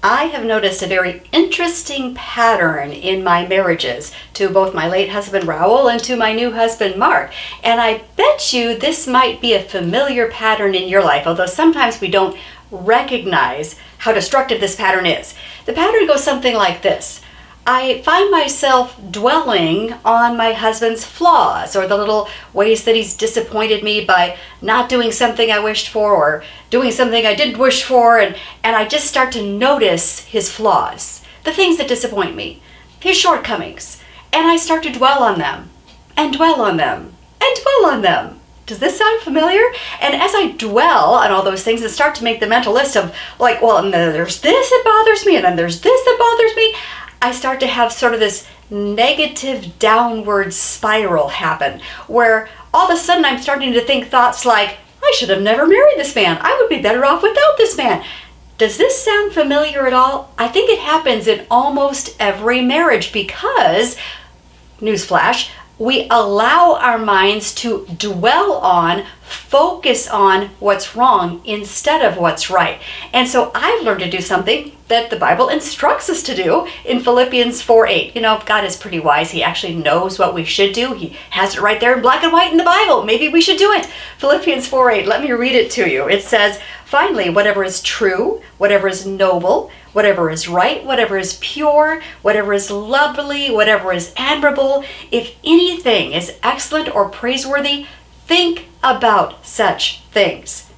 I have noticed a very interesting pattern in my marriages to both my late husband Raul and to my new husband Mark. And I bet you this might be a familiar pattern in your life, although sometimes we don't recognize how destructive this pattern is. The pattern goes something like this. I find myself dwelling on my husband's flaws or the little ways that he's disappointed me by not doing something I wished for or doing something I didn't wish for, and I just start to notice his flaws, the things that disappoint me, his shortcomings, and I start to dwell on them and dwell on them and dwell on them. Does this sound familiar? And as I dwell on all those things and start to make the mental list of like, well, and there's this that bothers me and then there's this that bothers me, I start to have sort of this negative downward spiral happen where all of a sudden I'm starting to think thoughts like, I should have never married this man. I would be better off without this man. Does this sound familiar at all? I think it happens in almost every marriage because, newsflash, we allow our minds to dwell on, focus on what's wrong instead of what's right. And so I've learned to do something that the Bible instructs us to do in Philippians 4:8. You know, God is pretty wise. He actually knows what we should do. He has it right there in black and white in the Bible. Maybe we should do it. Philippians 4:8. Let me read it to you. It says, finally, whatever is true, whatever is noble, whatever is right, whatever is pure, whatever is lovely, whatever is admirable, if anything is excellent or praiseworthy, think about such things.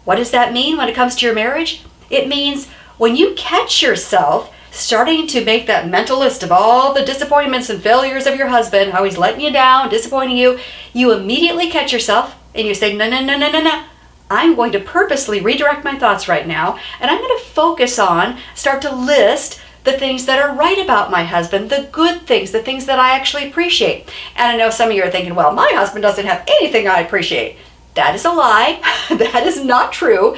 What does that mean when it comes to your marriage? It means when you catch yourself starting to make that mental list of all the disappointments and failures of your husband, how he's letting you down, disappointing you, you immediately catch yourself and you say, no. I'm going to purposely redirect my thoughts right now, and I'm going to focus on, start to list the things that are right about my husband, the good things, the things that I actually appreciate. And I know some of you are thinking, well, my husband doesn't have anything I appreciate. That is a lie. That is not true.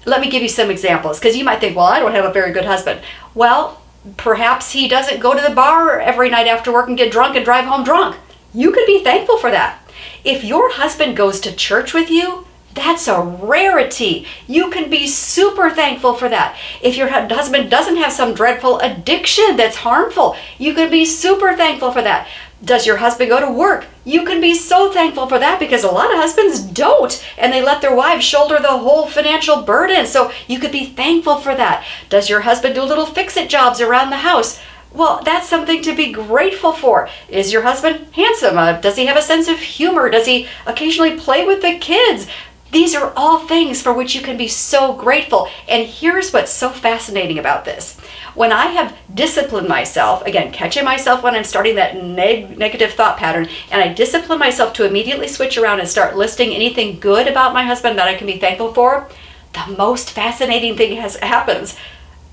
Let me give you some examples, because you might think, well, I don't have a very good husband. Well, perhaps he doesn't go to the bar every night after work and get drunk and drive home drunk. You could be thankful for that. If your husband goes to church with you, that's a rarity. You can be super thankful for that. If your husband doesn't have some dreadful addiction that's harmful, you can be super thankful for that. Does your husband go to work? You can be so thankful for that because a lot of husbands don't, and they let their wives shoulder the whole financial burden. So you could be thankful for that. Does your husband do little fix-it jobs around the house? Well, that's something to be grateful for. Is your husband handsome? Does he have a sense of humor? Does he occasionally play with the kids? These are all things for which you can be so grateful. And here's what's so fascinating about this. When I have disciplined myself, again, catching myself when I'm starting that negative thought pattern, and I discipline myself to immediately switch around and start listing anything good about my husband that I can be thankful for, the most fascinating thing happens.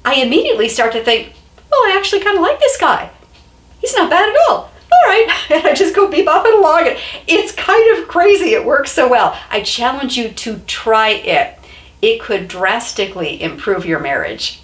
I immediately start to think, well, I actually kind of like this guy. He's not bad at all. All right, and I just go bebopping along. And it's kind of crazy. It works so well. I challenge you to try it. It could drastically improve your marriage.